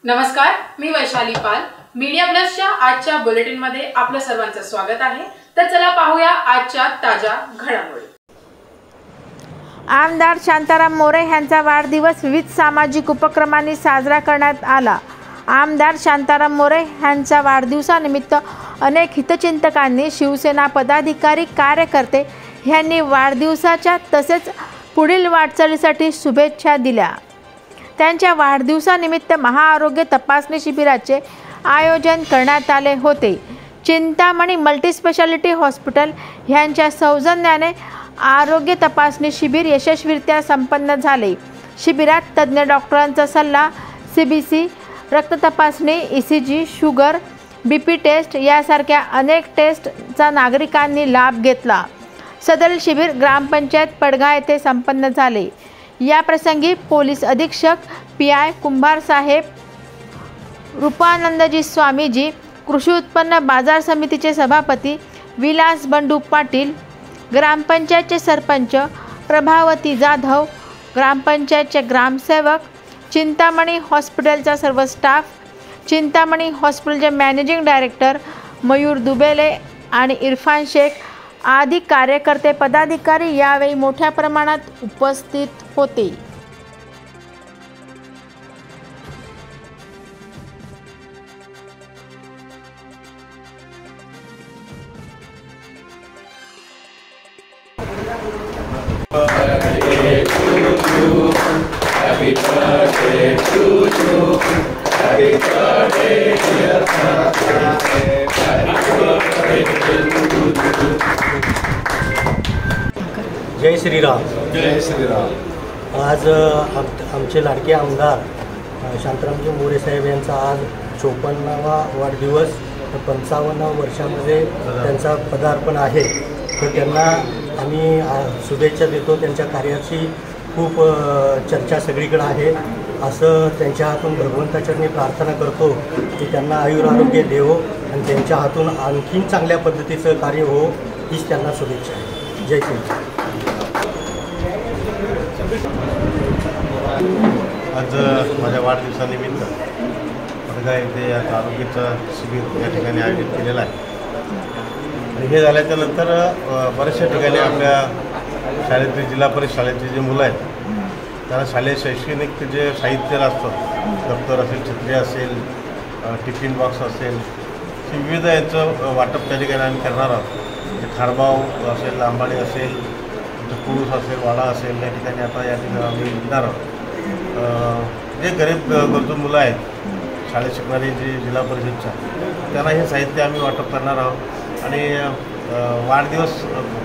नमस्कार, मी वैशाली पाल. मीडिया प्लसच्या आजच्या बुलेटिन मध्ये आपलं सर्वांचं स्वागत आहे. तर चला पाहूया आजच्या ताज्या घडामोडी. आमदार शांताराम मोरे यांचा वाढदिवस विविध सामाजिक उपक्रमांनी साजरा करण्यात आला. आमदार शांताराम मोरे यांच्या वाढदिवसानिमित्त अनेक हितचिंतकांनी, शिवसेना पदाधिकारी, कार्यकर्ते यांनी वाढदिवसाच्या तसेच पुढील वाटचालीसाठी शुभेच्छा दिल्या. त्यांच्या वाढदिवसानिमित्त महाआरोग्य तपासणी शिबिराचे आयोजन करण्यात आले होते. चिंतामणी मल्टीस्पेशालिटी हॉस्पिटल यांच्या सौजन्याने आरोग्य तपासणी शिबिर यशस्वीरित्या संपन्न झाले. शिबिरात तज्ज्ञ डॉक्टरांचा सल्ला, CBC, रक्त तपासणी, ECG, शुगर, BP टेस्ट यासारख्या अनेक टेस्टचा नागरिकांनी लाभ घेतला. सदर शिबिर ग्रामपंचायत पडघा येथे संपन्न झाले. या प्रसंगी पोलीस अधीक्षक PI कुंभार साहेब, रूपानंदजी स्वामीजी, कृषी उत्पन्न बाजार समितीचे सभापती विलास बंडू पाटील, ग्रामपंचायतचे सरपंच प्रभावती जाधव, ग्रामपंचायतचे ग्रामसेवक, चिंतामणी हॉस्पिटलचा सर्व स्टाफ, चिंतामणी हॉस्पिटलचे मॅनेजिंग डायरेक्टर मयूर दुबेले आणि इरफान शेख आदी कार्यकर्ते, पदाधिकारी यावेळी मोठ्या प्रमाणात उपस्थित होते. जय श्रीराम. जय श्रीराम. आज आमचे लाडके आमदार शांतारामजी मोरे साहेब यांचा आज 54वा वाढदिवस. 55 वर्षामध्ये त्यांचा पदार्पण आहे. तर त्यांना आम्ही शुभेच्छा देतो. त्यांच्या कार्याची खूप चर्चा सगळीकडे आहे. असं त्यांच्या हातून भगवंताचरणी प्रार्थना करतो की त्यांना आयुरारोग्य देवो आणि त्यांच्या हातून आणखीन चांगल्या पद्धतीचं कार्य हो, हीच त्यांना शुभेच्छा आहे. जय श्रीराम. आज माझ्या वाढदिवसानिमित्त पडघा येथे आज आरोग्याचं शिबिर या ठिकाणी आयोजित केलेलं आहे. आणि हे झाल्याच्या नंतर बऱ्याचशा ठिकाणी आपल्या शाळेतले, जिल्हा परिषद शाळेतले जे मुलं आहेत त्यांना शालेय शैक्षणिक जे साहित्य असतं, दप्तर असेल, छत्री असेल, टिफिन बॉक्स असेल, विविध यांचं वाटप त्या ठिकाणी आम्ही करणार आहोत. खारबाव असेल, आंबाडी असेल, पुरुष असेल, वाडा असेल, या ठिकाणी आता या ठिकाणी आम्ही देणार आहोत. जे गरीब गरजू मुलं आहेत शाळेत शिकणारी, जी जिल्हा परिषदच्या, त्यांना हे साहित्य आम्ही वाटप करणार आहोत. आणि वाढदिवस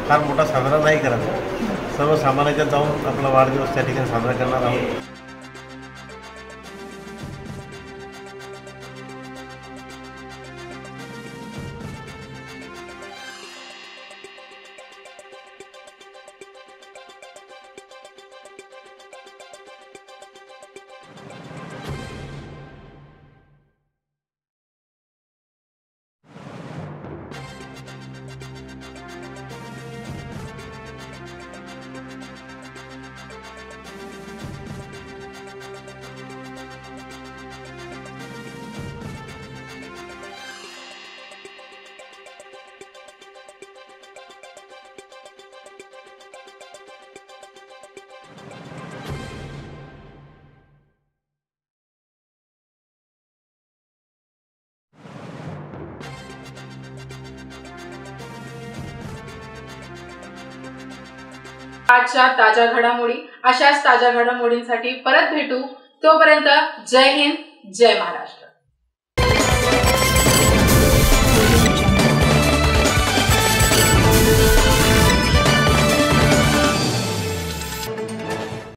फार मोठा साजरा नाही करायचा, सर्वसामान्याच्यात जाऊन आपला वाढदिवस त्या ठिकाणी साजरा करणार आहोत. आजच्या ताज्या घडामोडी अशाच ताज्या घडामोडींसाठी परत भेटू. तोपर्यंत जय हिंद, जय महाराष्ट्र.